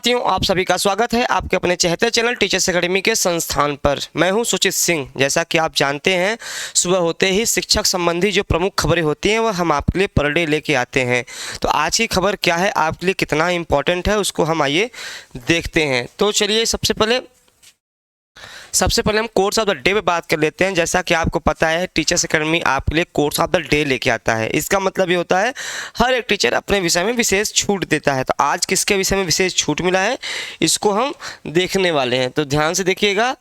साथियों, आप सभी का स्वागत है आपके अपने चहेते चैनल टीचर्स एकेडमी के संस्थान पर। मैं हूं सुचित सिंह। जैसा कि आप जानते हैं, सुबह होते ही शिक्षक संबंधी जो प्रमुख खबरें होती हैं वह हम आपके लिए पर डे लेके आते हैं। तो आज की खबर क्या है, आपके लिए कितना इम्पोर्टेंट है, उसको हम आइए देखते हैं। तो चलिए सबसे पहले हम कोर्स ऑफ द डे पे बात कर लेते हैं। जैसा कि आपको पता है, टीचर्स एकेडमी आपके लिए कोर्स ऑफ द डे लेके आता है। इसका मतलब ये होता है हर एक टीचर अपने विषय में विशेष छूट देता है। तो आज किसके विषय में विशेष छूट मिला है, इसको हम देखने वाले हैं। तो ध्यान से देखिएगा।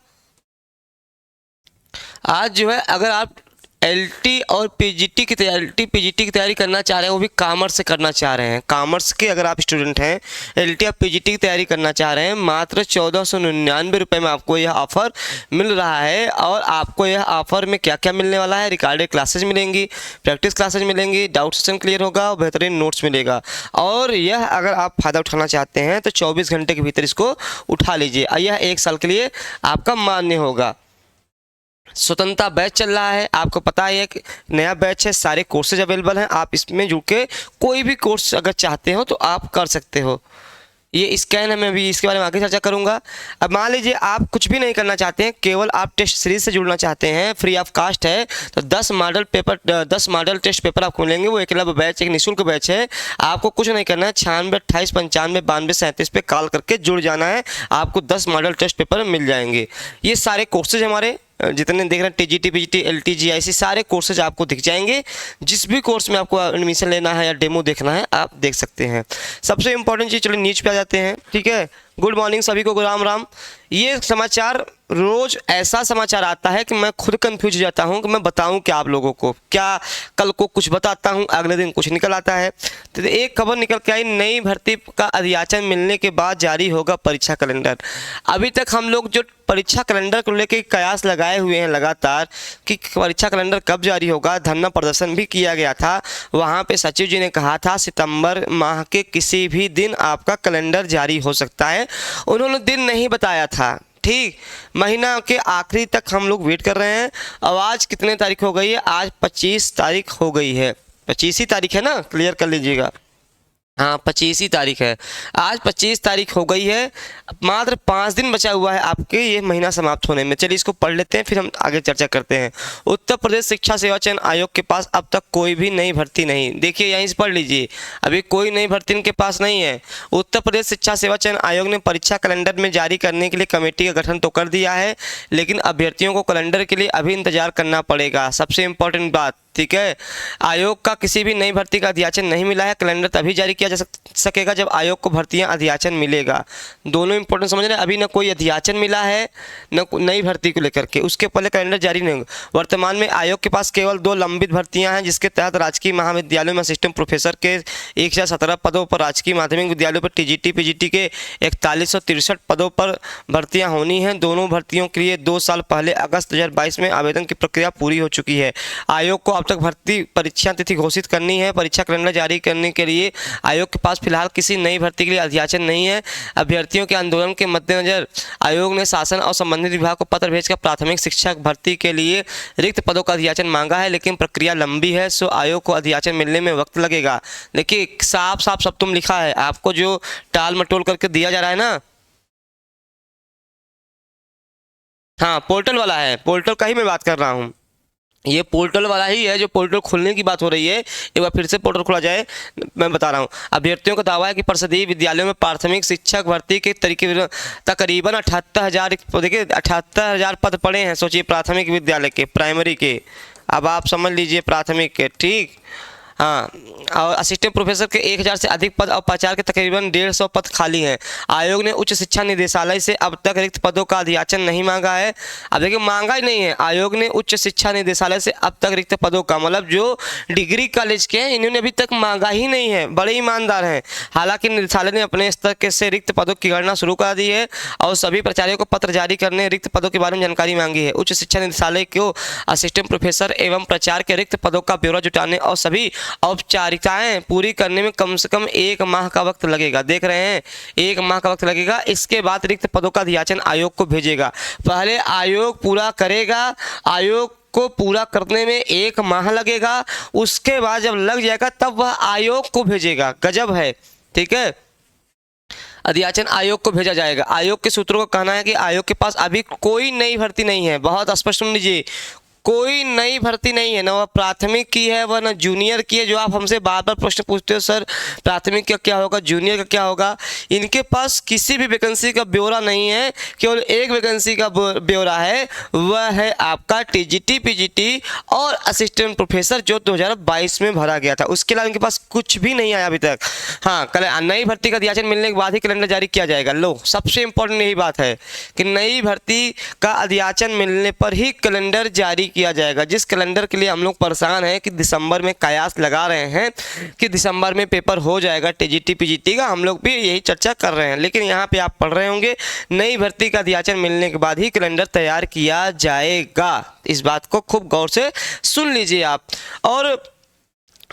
आज जो है, अगर आप एलटी और पीजीटी की तैयारी करना चाह रहे हैं, वो भी कॉमर्स से करना चाह रहे हैं, कॉमर्स के अगर आप स्टूडेंट हैं, एलटी और पीजीटी की तैयारी करना चाह रहे हैं, मात्र 1499 रुपये में आपको यह ऑफ़र मिल रहा है। और आपको यह ऑफ़र में क्या क्या मिलने वाला है, रिकॉर्डेड क्लासेज मिलेंगी, प्रैक्टिस क्लासेज मिलेंगी, डाउट सेशन क्लियर होगा और बेहतरीन नोट्स मिलेगा। और यह अगर आप फ़ायदा उठाना चाहते हैं तो 24 घंटे के भीतर इसको उठा लीजिए। यह 1 साल के लिए आपका मान्य होगा। स्वतंत्रता बैच चल रहा है, आपको पता है एक नया बैच है, सारे कोर्सेज अवेलेबल हैं। आप इसमें जुड़ के कोई भी कोर्स अगर चाहते हो तो आप कर सकते हो। ये स्कैन है, मैं भी इसके बारे में आगे चर्चा करूंगा। अब मान लीजिए आप कुछ भी नहीं करना चाहते हैं, केवल आप टेस्ट सीरीज से जुड़ना चाहते हैं, फ्री ऑफ कास्ट है, तो 10 मॉडल टेस्ट पेपर आपको मिलेंगे। वो एकलव्य बैच, एक निःशुल्क बैच है। आपको कुछ नहीं करना है, 96 28 95 92 37 पे कॉल करके जुड़ जाना है। आपको 10 मॉडल टेस्ट पेपर मिल जाएंगे। ये सारे कोर्सेज हमारे जितने देख रहे हैं, टीजीटी पीजीटी एलटी जीआईसी, सारे कोर्सेज आपको दिख जाएंगे। जिस भी कोर्स में आपको एडमिशन लेना है या डेमो देखना है, आप देख सकते हैं। सबसे इंपॉर्टेंट चीज़, चलिए न्यूज़ पे आ जाते हैं। ठीक है, गुड मॉर्निंग सभी को, राम राम। ये समाचार, रोज ऐसा समाचार आता है कि मैं खुद कंफ्यूज हो जाता हूँ कि मैं बताऊँ क्या आप लोगों को। क्या कल को कुछ बताता हूँ, अगले दिन कुछ निकल आता है। तो एक खबर निकल के आई, नई भर्ती का अधियाचन मिलने के बाद जारी होगा परीक्षा कैलेंडर। अभी तक हम लोग जो परीक्षा कैलेंडर को लेकर कयास लगाए हुए हैं लगातार कि परीक्षा कैलेंडर कब जारी होगा, धरना प्रदर्शन भी किया गया था। वहाँ पे सचिव जी ने कहा था सितंबर माह के किसी भी दिन आपका कैलेंडर जारी हो सकता है। उन्होंने दिन नहीं बताया था। ठीक, महीना के आखिरी तक हम लोग वेट कर रहे हैं। अब आज कितने तारीख हो गई है, आज 25 तारीख हो गई है। 25 ही तारीख है ना, क्लियर कर लीजिएगा। हाँ, 25 ही तारीख है। आज 25 तारीख हो गई है। मात्र 5 दिन बचा हुआ है आपके ये महीना समाप्त होने में। चलिए इसको पढ़ लेते हैं, फिर हम आगे चर्चा करते हैं। उत्तर प्रदेश शिक्षा सेवा चयन आयोग के पास अब तक कोई भी नई भर्ती नहीं। देखिए यहीं से पढ़ लीजिए, अभी कोई नई भर्ती इनके पास नहीं है। उत्तर प्रदेश शिक्षा सेवा चयन आयोग ने परीक्षा कैलेंडर में जारी करने के लिए कमेटी का गठन तो कर दिया है, लेकिन अभ्यर्थियों को कैलेंडर के लिए अभी इंतजार करना पड़ेगा। सबसे इंपॉर्टेंट बात, ठीक है, आयोग का किसी भी नई भर्ती का अधियाचन नहीं मिला है। कैलेंडर तभी जारी किया जा सकेगा जब आयोग को भर्तियां अधियाचन मिलेगा। दोनों इंपॉर्टेंट समझ रहे हैं। अभी न कोई अधियाचन मिला है, न नई भर्ती को लेकर के, उसके पहले कैलेंडर जारी नहीं होगा। वर्तमान में आयोग के पास केवल 2 लंबित भर्तियां हैं, जिसके तहत राजकीय महाविद्यालयों में असिस्टेंट प्रोफेसर के 1017 पदों पर, राजकीय माध्यमिक विद्यालयों पर टीजीटी पीजीटी के 4163 पदों पर भर्तियाँ होनी हैं। दोनों भर्तियों के लिए 2 साल पहले अगस्त 2022 में आवेदन की प्रक्रिया पूरी हो चुकी है। आयोग को अब तक भर्ती परीक्षा तिथि घोषित करनी है। परीक्षा कैलेंडर जारी करने के लिए आयोग के पास फिलहाल किसी नई भर्ती के लिए अधियाचन नहीं है। अभ्यर्थियों के आंदोलन के मद्देनजर आयोग ने शासन और संबंधित विभाग को पत्र भेजकर प्राथमिक शिक्षक भर्ती के लिए रिक्त पदों का अधियाचन मांगा है, लेकिन प्रक्रिया लंबी है, सो आयोग को अधियाचन मिलने में वक्त लगेगा। देखिए साफ साफ सब तुम लिखा है, आपको जो टाल मटोल करके दिया जा रहा है ना, हाँ पोर्टल वाला है, पोर्टल का ही मैं बात कर रहा हूँ। ये पोर्टल वाला ही है, जो पोर्टल खुलने की बात हो रही है। एक बार फिर से पोर्टल खुला जाए, मैं बता रहा हूँ। अभ्यर्थियों का दावा है कि परिषदीय विद्यालयों में प्राथमिक शिक्षक भर्ती के तरीके तकरीबन 78,000, देखिए 78,000 पद पड़े हैं। सोचिए प्राथमिक विद्यालय के, प्राइमरी के, अब आप समझ लीजिए प्राथमिक के, ठीक। हाँ, और असिस्टेंट प्रोफेसर के 1000 से अधिक पद और प्राचार्य के तकरीबन 150 पद खाली हैं। आयोग ने उच्च शिक्षा निदेशालय से अब तक रिक्त पदों का अधियाचन नहीं मांगा है। अब देखिए मांगा ही नहीं है, आयोग ने उच्च शिक्षा निदेशालय से अब तक रिक्त पदों का, मतलब जो डिग्री कॉलेज के हैं, इन्होंने अभी तक मांगा ही नहीं है। बड़े ईमानदार हैं। हालांकि निदेशालय ने अपने स्तर के से रिक्त पदों की गणना शुरू कर दी है और सभी प्राचार्यों को पत्र जारी करने रिक्त पदों के बारे में जानकारी मांगी है। उच्च शिक्षा निदेशालय को असिस्टेंट प्रोफेसर एवं प्राचार्य के रिक्त पदों का ब्यौरा जुटाने और सभी औपचारिकताएं पूरी करने में कम से कम 1 माह का वक्त लगेगा। देख रहे हैं, 1 माह का वक्त लगेगा। इसके बाद रिक्त पदों का अधियाचन आयोग को भेजेगा। पहले आयोग पूरा करेगा, आयोग को पूरा करने में 1 माह लगेगा। उसके बाद जब लग जाएगा तब वह आयोग को भेजेगा। गजब है, ठीक है। अध्याचन आयोग को भेजा जाएगा। आयोग के सूत्रों का कहना है कि आयोग के पास अभी कोई नई भर्ती नहीं है। बहुत स्पष्ट सुन लीजिए, कोई नई भर्ती नहीं है, ना वह प्राथमिक की है वह ना जूनियर की है। जो आप हमसे बार बार प्रश्न पूछते हो सर प्राथमिक का क्या होगा, जूनियर का क्या होगा, इनके पास किसी भी वैकेंसी का ब्यौरा नहीं है। केवल एक वैकेंसी का ब्यौरा है, वह है आपका टीजीटी, पीजीटी और असिस्टेंट प्रोफेसर जो 2022 में भरा गया था। उसके अलावा इनके पास कुछ भी नहीं आया अभी तक। हाँ, नई भर्ती का अध्याचन मिलने के बाद ही कैलेंडर जारी किया जाएगा। लो, सबसे इंपॉर्टेंट यही बात है कि नई भर्ती का अध्याचन मिलने पर ही कैलेंडर जारी किया जाएगा। जिस कैलेंडर के लिए हम लोग परेशान हैं कि दिसंबर में कयास लगा रहे हैं कि दिसंबर में पेपर हो जाएगा टीजीटी पीजीटी का, हम लोग भी यही चर्चा कर रहे हैं। लेकिन यहाँ पे आप पढ़ रहे होंगे नई भर्ती का अध्याचन मिलने के बाद ही कैलेंडर तैयार किया जाएगा। इस बात को खूब गौर से सुन लीजिए आप। और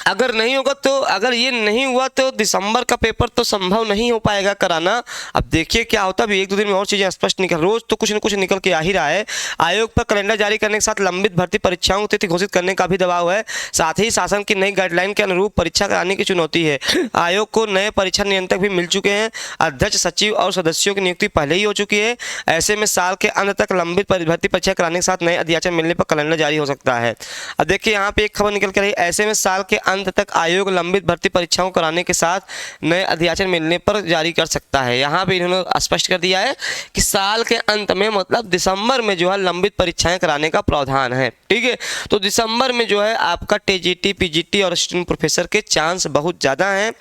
अगर नहीं होगा तो, अगर ये नहीं हुआ तो दिसंबर का पेपर तो संभव नहीं हो पाएगा कराना। अब देखिए क्या होता है, अभी 1-2 दिन में और चीज़ें स्पष्ट निकल, रोज तो कुछ न कुछ निकल के आ ही रहा है। आयोग पर कैलेंडर जारी करने के साथ लंबित भर्ती परीक्षाओं की तिथि घोषित करने का भी दबाव है। साथ ही शासन की नई गाइडलाइन के अनुरूप परीक्षा कराने की चुनौती है। आयोग को नए परीक्षा नियंत्रक भी मिल चुके हैं। अध्यक्ष, सचिव और सदस्यों की नियुक्ति पहले ही हो चुकी है। ऐसे में साल के अंत तक लंबित भर्ती परीक्षा कराने के साथ नए अध्याचन मिलने पर कैलेंडर जारी हो सकता है। अब देखिए यहाँ पे एक खबर निकल के रही, ऐसे में साल के अंत तक आयोग लंबित भर्ती परीक्षाओं कराने के साथ नए अध्याचन मिलने पर जारी कर सकता है। यहाँ पे इन्होंने स्पष्ट कर दिया है कि साल के अंत में, मतलब दिसंबर में जो है लंबित परीक्षाएं कराने का प्रावधान है। ठीक है, तो दिसंबर में जो है आपका टीजीटी, पीजीटी और असिस्टेंट प्रोफेसर के चांस बहुत ज़्यादा हैं।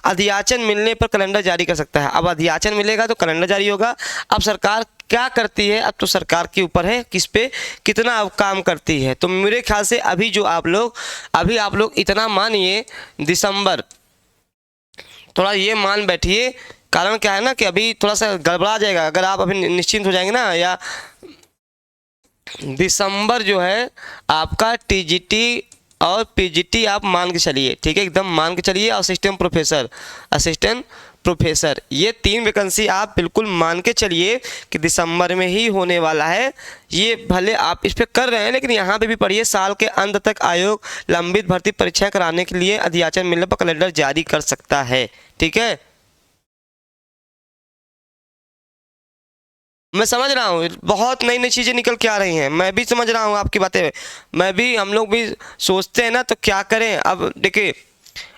अध्याचन मिलने पर कैलेंडर जारी कर सकता है। अब अध्याचन मिलेगा तो कैलेंडर जारी होगा। अब सरकार क्या करती है, अब तो सरकार के ऊपर है किस पे कितना अब काम करती है। तो मेरे ख्याल से अभी जो आप लोग इतना मानिए, दिसंबर थोड़ा ये मान बैठिए। कारण क्या है ना कि अभी थोड़ा सा गड़बड़ा जाएगा अगर आप अभी निश्चिंत हो जाएंगे ना। या दिसंबर जो है आपका टीजीटी और पीजीटी आप मान के चलिए, ठीक है, एकदम मान के चलिए। असिस्टेंट प्रोफेसर ये 3 वैकेंसी आप बिल्कुल मान के चलिए कि दिसंबर में ही होने वाला है। ये भले आप इस पर कर रहे हैं, लेकिन यहाँ पे भी पढ़िए, साल के अंत तक आयोग लंबित भर्ती परीक्षा कराने के लिए अध्याचन मिलने पर कैलेंडर जारी कर सकता है। ठीक है, मैं समझ रहा हूँ बहुत नई नई चीज़ें निकल के आ रही हैं, मैं भी समझ रहा हूँ आपकी बातें। हम लोग भी सोचते हैं ना, तो क्या करें। अब देखिए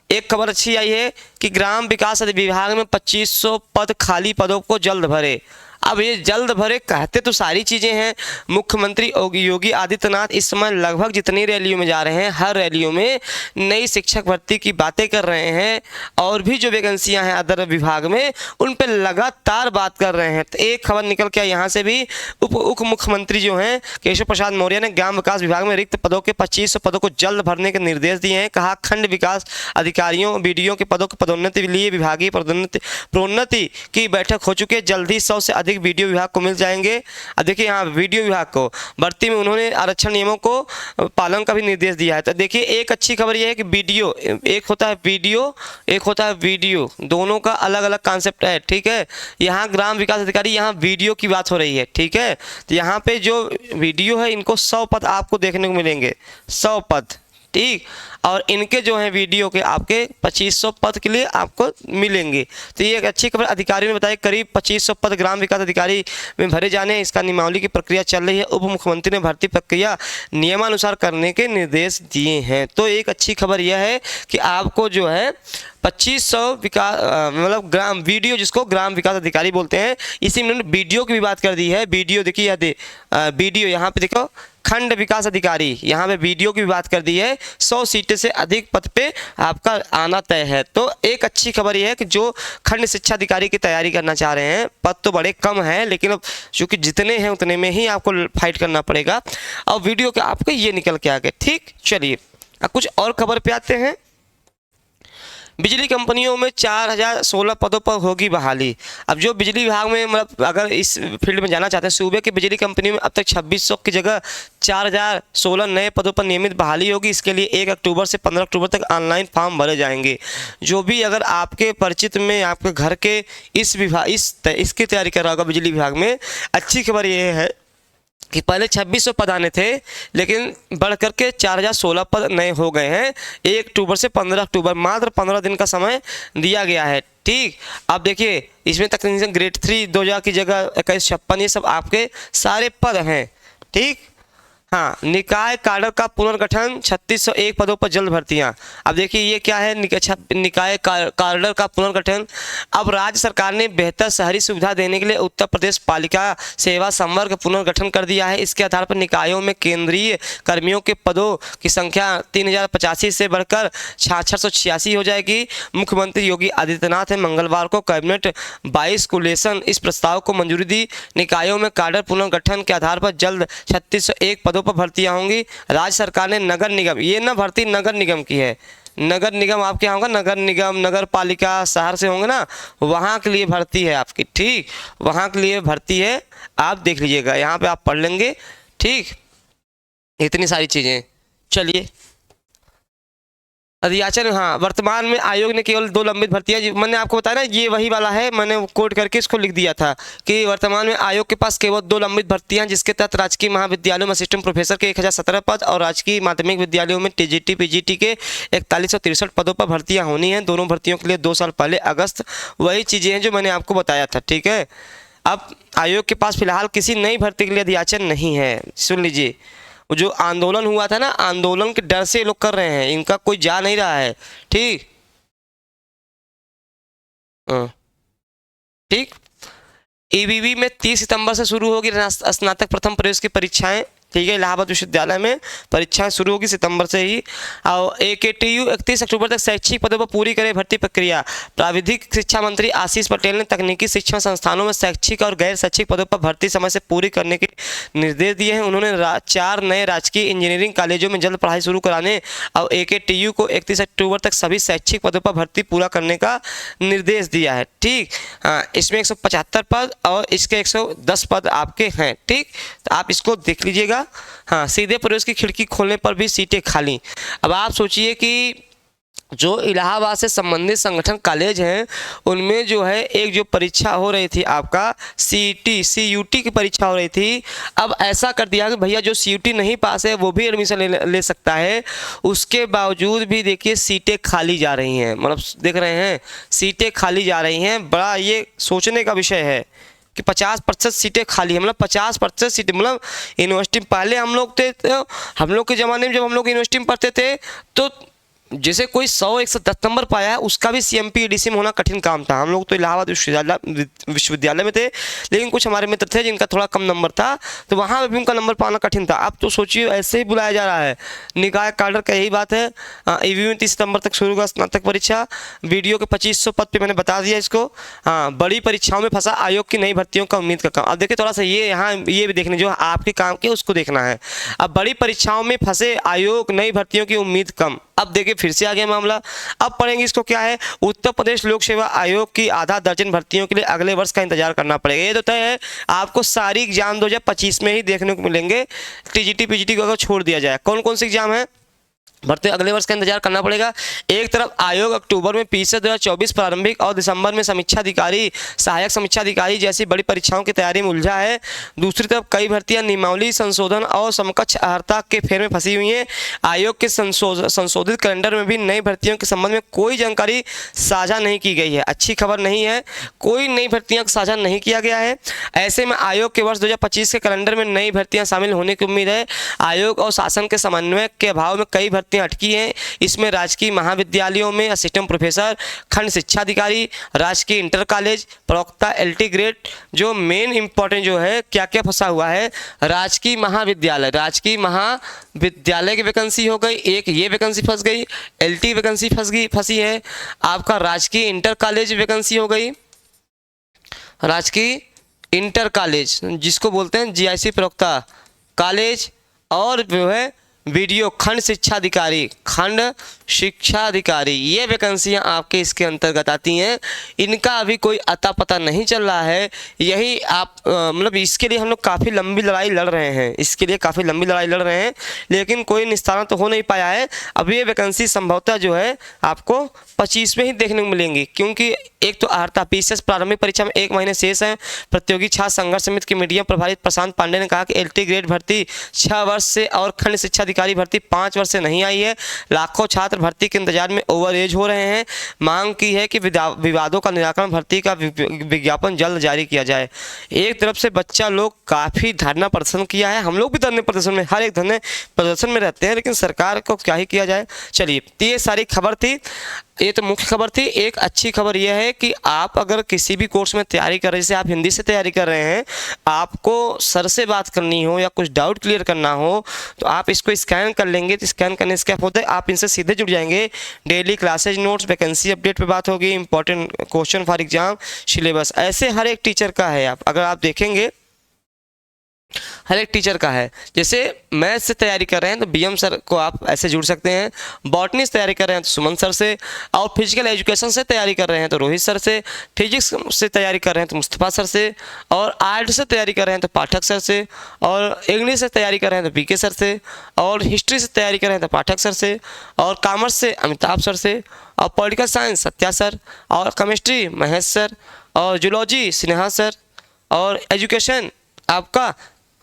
एक खबर अच्छी आई है कि ग्राम विकास विभाग में 2500 पद खाली पदों को जल्द भरे। अब ये जल्द भरे कहते तो सारी चीज़ें हैं। मुख्यमंत्री योगी आदित्यनाथ इस समय लगभग जितनी रैलियों में जा रहे हैं, हर रैलियों में नई शिक्षक भर्ती की बातें कर रहे हैं। और भी जो वैकेंसियां हैं अदर विभाग में, उन पर लगातार बात कर रहे हैं। तो एक खबर निकल के यहाँ से भी उप मुख्यमंत्री जो हैं केशव प्रसाद मौर्य ने ग्राम विकास विभाग में रिक्त पदों के 2500 पदों को जल्द भरने के निर्देश दिए हैं। कहा खंड विकास अधिकारियों बीडीओ के पदों की पदोन्नति के लिए विभागीय प्रोन्नति की बैठक हो चुकी है। जल्द ही 100 से अधिक वीडियो विभाग को मिल जाएंगे। अब देखिए यहाँ वीडियो विभाग को भर्ती में उन्होंने आरक्षण नियमों को पालन का भी निर्देश दिया है। तो देखिए एक अच्छी खबर यह है कि वीडियो, एक होता है वीडियो, एक होता है वीडियो, दोनों का अलग अलग कॉन्सेप्ट है। ठीक है, यहाँ ग्राम विकास अधिकारी, यहाँ वीडियो की बात हो रही है। ठीक है, तो यहाँ पे जो वीडियो है इनको 100 पद आपको देखने को मिलेंगे, 100 पद। ठीक, और इनके जो हैं वीडियो के आपके 2500 पद के लिए आपको मिलेंगे। तो ये एक अच्छी खबर अधिकारियों ने बताया। करीब 2500 पद ग्राम विकास अधिकारी में भरे जाने, इसका नियमावली की प्रक्रिया चल रही है। उप मुख्यमंत्री ने भर्ती प्रक्रिया नियमानुसार करने के निर्देश दिए हैं। तो एक अच्छी खबर यह है कि आपको जो है 2500 विकास मतलब ग्राम वीडियो, जिसको ग्राम विकास अधिकारी बोलते हैं, इसी में उन्होंने वीडियो की भी बात कर दी है। वीडियो देखिए, वीडियो यहाँ पे देखो, खंड विकास अधिकारी, यहाँ पे वीडियो की भी बात कर दी है। 100 सीटें से अधिक पद पे आपका आना तय है। तो एक अच्छी खबर यह है कि जो खंड शिक्षा अधिकारी की तैयारी करना चाह रहे हैं, पद तो बड़े कम हैं, लेकिन अब चूंकि जितने हैं उतने में ही आपको फाइट करना पड़ेगा। और वीडियो के आपके ये निकल के आ गए। ठीक, चलिए अब कुछ और खबर पे आते हैं। बिजली कंपनियों में 4016 पदों पर होगी बहाली। अब जो बिजली विभाग में, मतलब अगर इस फील्ड में जाना चाहते हैं, सूबे की बिजली कंपनियों में अब तक 2600 की जगह 4016 नए पदों पर नियमित बहाली होगी। इसके लिए 1 अक्टूबर से 15 अक्टूबर तक ऑनलाइन फॉर्म भरे जाएंगे। जो भी अगर आपके परिचित में आपके घर के इसकी तैयारी कर रहा होगा बिजली विभाग में, अच्छी खबर यह है कि पहले 2600 पद आने थे, लेकिन बढ़ करके 4016 पद नए हो गए हैं 1 अक्टूबर से 15 अक्टूबर, मात्र 15 दिन का समय दिया गया है। ठीक, अब देखिए इसमें तकनीक ग्रेड 3 2000 की जगह 2156, ये सब आपके सारे पद हैं। ठीक, हाँ, निकाय काडर का पुनर्गठन 3601 पदों पर जल्द भर्तियां। अब देखिए ये क्या है, निकाय काडर का पुनर्गठन। अब राज्य सरकार ने बेहतर शहरी सुविधा देने के लिए उत्तर प्रदेश पालिका सेवा संवर्ग पुनर्गठन कर दिया है। इसके आधार पर निकायों में केंद्रीय कर्मियों के पदों की संख्या 3085 से बढ़कर 6686 हो जाएगी। मुख्यमंत्री योगी आदित्यनाथ ने मंगलवार को कैबिनेट 22 को लेसन इस प्रस्ताव को मंजूरी दी। निकायों में काडर पुनर्गठन के आधार पर जल्द 3601 पदों पर भर्तियां होंगी। राज्य सरकार ने नगर निगम, ये ना भर्ती नगर निगम की है, नगर निगम आपके यहाँ होगा, नगर निगम नगर पालिका शहर से होंगे ना, वहाँ के लिए भर्ती है आपकी। ठीक, वहाँ के लिए भर्ती है, आप देख लीजिएगा, यहाँ पे आप पढ़ लेंगे। ठीक, इतनी सारी चीज़ें। चलिए अध्याचन, हाँ, वर्तमान में आयोग ने केवल 2 लंबित भर्तियां, मैंने आपको बताया ना ये वही वाला है, मैंने कोड करके इसको लिख दिया था कि वर्तमान में आयोग के पास केवल 2 लंबित भर्तियां, जिसके तहत राजकीय महाविद्यालयों में असिस्टेंट प्रोफेसर के 1017 पद और राजकीय माध्यमिक विद्यालयों में टीजीटी पीजीटी के 4163 पदों पर भर्तियाँ होनी हैं। दोनों भर्तियों के लिए 2 साल पहले अगस्त, वही चीज़ें हैं जो मैंने आपको बताया था। ठीक है, अब आयोग के पास फिलहाल किसी नई भर्ती के लिए अध्याचन नहीं है। सुन लीजिए, जो आंदोलन हुआ था ना, आंदोलन के डर से लोग कर रहे हैं, इनका कोई जा नहीं रहा है। ठीक, ठीक, ईबीवी में 30 सितंबर से शुरू होगी स्नातक प्रथम प्रवेश की परीक्षाएं। ठीक है, इलाहाबाद विश्वविद्यालय में परीक्षाएं शुरू होगी सितंबर से ही। और एकेटीयू 31 अक्टूबर तक शैक्षिक पदों पर पूरी करे भर्ती प्रक्रिया। प्राविधिक शिक्षा मंत्री आशीष पटेल ने तकनीकी शिक्षण संस्थानों में शैक्षिक और गैर शैक्षिक पदों पर भर्ती समय से पूरी करने के निर्देश दिए हैं। उन्होंने 4 नए राजकीय इंजीनियरिंग कॉलेजों में जल्द पढ़ाई शुरू कराने और एकेटीयू को 31 अक्टूबर तक सभी शैक्षिक पदों पर भर्ती पूरा करने का निर्देश दिया है। ठीक, हाँ, इसमें 175 पद और इसके 110 पद आपके हैं। ठीक, तो आप इसको देख लीजिएगा। हाँ, सीधे प्रवेश की खिड़की खोलने पर भी सीटें खाली। अब आप सोचिए कि जो इलाहाबाद से संबंधित संगठन कॉलेज हैं, उनमें जो है एक जो परीक्षा हो रही थी आपका CUT की परीक्षा हो रही थी। अब ऐसा कर दिया कि भैया जो CUT नहीं पास है वो भी एडमिशन ले सकता है। उसके बावजूद भी देखिए सीटें खाली जा रही हैं, मतलब देख रहे हैं सीटें खाली जा रही हैं। बड़ा ये सोचने का विषय है कि 50% सीटें खाली है, मतलब 50% सीटें, मतलब यूनिवर्सिटी पहले हम लोग थे, हम लोग के ज़माने में जब हम लोग यूनिवर्सिटी में पढ़ते थे तो जैसे कोई 100-110 नंबर पाया है उसका भी CMP EDC में होना कठिन काम था। हम लोग तो इलाहाबाद विश्वविद्यालय में थे, लेकिन कुछ हमारे मित्र थे जिनका थोड़ा कम नंबर था, तो वहाँ पर भी उनका नंबर पाना कठिन था। अब तो सोचिए ऐसे ही बुलाया जा रहा है। निकाय काडर का यही बात है। ईवीयू में 30 सितंबर तक शुरू होगा स्नातक परीक्षा। वीडियो के 2500 पद पर मैंने बता दिया इसको। हाँ, बड़ी परीक्षाओं में फंसा आयोग की नई भर्तियों का उम्मीद का काम। अब देखिए थोड़ा सा ये यहाँ ये भी देखने जो आपके काम के उसको देखना है। अब बड़ी परीक्षाओं में फंसे आयोग, नई भर्तियों की उम्मीद कम। अब देखिए फिर से आ गया मामला। अब पढ़ेंगे इसको, क्या है, उत्तर प्रदेश लोक सेवा आयोग की आधा दर्जन भर्तियों के लिए अगले वर्ष का इंतजार करना पड़ेगा। ये तो तय है, आपको सारी एग्जाम 2025 में ही देखने को मिलेंगे। टीजीटी पीजीटी को अगर छोड़ दिया जाए, कौन कौन से एग्जाम है भर्ती अगले वर्ष का इंतजार करना पड़ेगा। एक तरफ आयोग अक्टूबर में PSET 2024 प्रारंभिक और दिसंबर में समीक्षा अधिकारी, सहायक समीक्षा अधिकारी जैसी बड़ी परीक्षाओं की तैयारी में उलझा है। दूसरी तरफ कई भर्तियां नियमावली संशोधन और समकक्ष अर्हता के फेर में फंसी हुई हैं। आयोग के संशोधित कैलेंडर में भी नई भर्तियों के संबंध में कोई जानकारी साझा नहीं की गई है। अच्छी खबर नहीं है, कोई नई भर्तियां साझा नहीं किया गया है। ऐसे में आयोग के वर्ष 2025 के कैलेंडर में नई भर्तियां शामिल होने की उम्मीद है। आयोग और शासन के समन्वय के अभाव में कई भर्तियां अटकी हैं। इसमें राजकीय महाविद्यालयों में असिस्टेंट प्रोफेसर, खंड शिक्षा अधिकारी, राजकीय इंटर कॉलेज, प्रवक्ता LT ग्रेड, जो मेन इंपॉर्टेंट जो है क्या क्या फंसा हुआ है। राजकीय महाविद्यालय की वैकेंसी हो गई, एक ये वैकेंसी फंस गई, LT वैकेंसी फंसी है। आपका राजकीय इंटर कॉलेज वैकेंसी हो गई, राजकीय इंटर कॉलेज जिसको बोलते हैं GIC प्रवक्ता कॉलेज, और जो है वीडियो खंड शिक्षा अधिकारी, खंड शिक्षा अधिकारी, ये वैकेंसियां आपके इसके अंतर्गत आती हैं। इनका अभी कोई अता पता नहीं चल रहा है। यही आप मतलब इसके लिए हम लोग काफ़ी लंबी लड़ाई लड़ रहे हैं, इसके लिए काफ़ी लंबी लड़ाई लड़ रहे हैं, लेकिन कोई निस्तारण तो हो नहीं पाया है। अब ये वैकेंसी संभवतः जो है आपको 25 में ही देखने को मिलेंगी, क्योंकि एक तो अर्हता पीसीएस प्रारंभिक परीक्षा में 1 महीने शेष है। प्रतियोगी छात्र संघर्ष समिति के मीडिया प्रभारी प्रशांत पांडे ने कहा कि एलटी ग्रेड भर्ती 6 वर्ष से और खंड शिक्षा अधिकारी भर्ती 5 वर्ष से नहीं आई है। लाखों छात्र भर्ती के इंतजार में ओवर एज हो रहे हैं। मांग की है कि विवादों का निराकरण, भर्ती का विज्ञापन जल्द जारी किया जाए। एक तरफ से बच्चा लोग काफ़ी धरना प्रदर्शन किया है, हम लोग भी धरने प्रदर्शन में, हर एक धरने प्रदर्शन में रहते हैं, लेकिन सरकार को क्या ही किया जाए। चलिए, ये सारी खबर थी, ये तो मुख्य खबर थी। एक अच्छी खबर यह है कि आप अगर किसी भी कोर्स में तैयारी कर रहे हैं, जैसे आप हिंदी से तैयारी कर रहे हैं, आपको सर से बात करनी हो या कुछ डाउट क्लियर करना हो तो आप इसको स्कैन कर लेंगे। तो स्कैन करने से क्या होता है, आप इनसे सीधे जुड़ जाएंगे। Daily classes notes, vacancy update पे बात होगी, important question for exam, syllabus, ऐसे हर एक टीचर का है। आप अगर आप देखेंगे हर एक टीचर का है। जैसे मैथ से तैयारी कर रहे हैं तो बीएम सर को आप ऐसे जुड़ सकते हैं, बॉटनी से तैयारी कर रहे हैं तो सुमन सर से, और फिजिकल एजुकेशन से तैयारी कर रहे हैं तो रोहित सर से, फिजिक्स से तैयारी कर रहे हैं तो मुस्तफ़ा सर से, और आर्ट से तैयारी कर रहे हैं तो पाठक सर से, और इंग्लिश से तैयारी कर रहे हैं तो पीके सर से, और हिस्ट्री से तैयारी कर रहे हैं तो पाठक सर से, और कॉमर्स से अमिताभ सर से, और पॉलिटिकल साइंस सत्या सर, और केमिस्ट्री महेश सर, और जूलॉजी स्नेहा सर, और एजुकेशन आपका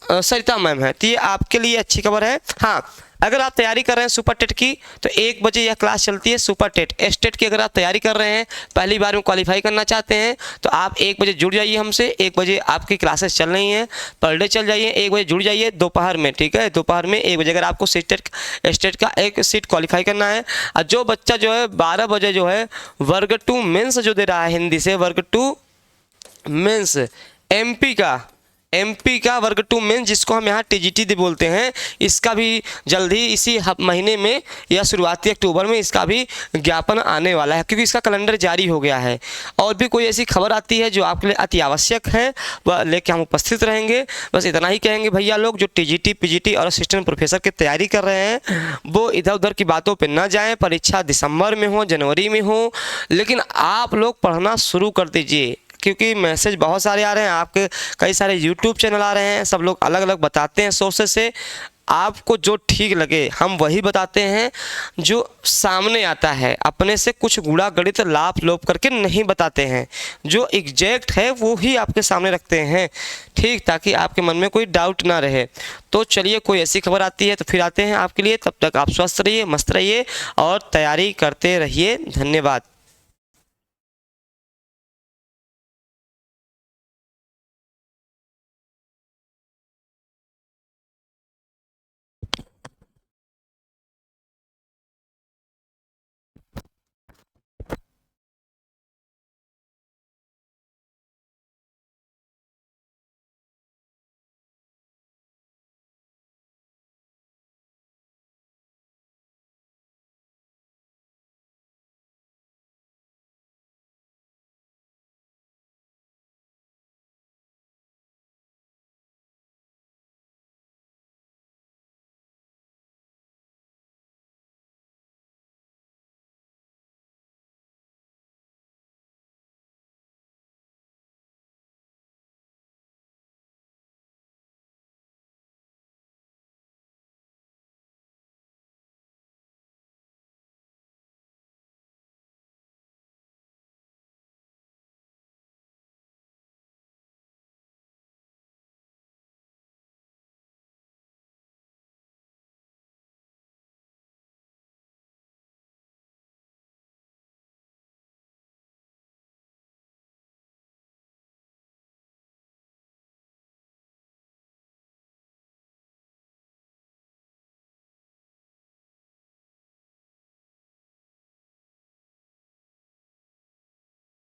सरिता मैम है। तो ये आपके लिए अच्छी खबर है। हाँ, अगर आप तैयारी कर रहे हैं सुपर टेट की तो 1 बजे यह क्लास चलती है। सुपर टेट एस्टेट की अगर आप तैयारी कर रहे हैं, पहली बार में क्वालिफाई करना चाहते हैं तो आप 1 बजे जुड़ जाइए हमसे। 1 बजे आपकी क्लासेस चल रही हैं, पर डे चल जाइए। 1 बजे जुड़ जाइए दोपहर में, ठीक है, दोपहर में 1 बजे अगर आपको एस्टेट का एक सीट क्वालिफाई करना है। और जो बच्चा जो है 12 बजे जो है वर्ग 2 मेंस जो दे रहा है हिंदी से, वर्ग 2 मेंस एमपी का वर्ग 2 मेंस, जिसको हम यहाँ टीजीटी बोलते हैं, इसका भी जल्द ही इसी महीने में या शुरुआती अक्टूबर में इसका भी ज्ञापन आने वाला है, क्योंकि इसका कैलेंडर जारी हो गया है। और भी कोई ऐसी खबर आती है जो आपके लिए अति आवश्यक है, वह लेके हम उपस्थित रहेंगे। बस इतना ही कहेंगे भैया लोग, जो टीजीटी पीजीटी और असिस्टेंट प्रोफेसर की तैयारी कर रहे हैं वो इधर उधर की बातों पर ना जाएँ। परीक्षा दिसंबर में हो, जनवरी में हो, लेकिन आप लोग पढ़ना शुरू कर दीजिए, क्योंकि मैसेज बहुत सारे आ रहे हैं। आपके कई सारे यूट्यूब चैनल आ रहे हैं, सब लोग अलग अलग बताते हैं सोर्सेस से। आपको जो ठीक लगे हम वही बताते हैं, जो सामने आता है। अपने से कुछ गुणा गणित लाप लोप करके नहीं बताते हैं, जो एग्जैक्ट है वो ही आपके सामने रखते हैं, ठीक, ताकि आपके मन में कोई डाउट ना रहे। तो चलिए, कोई ऐसी खबर आती है तो फिर आते हैं आपके लिए। तब तक आप स्वस्थ रहिए, मस्त रहिए और तैयारी करते रहिए। धन्यवाद।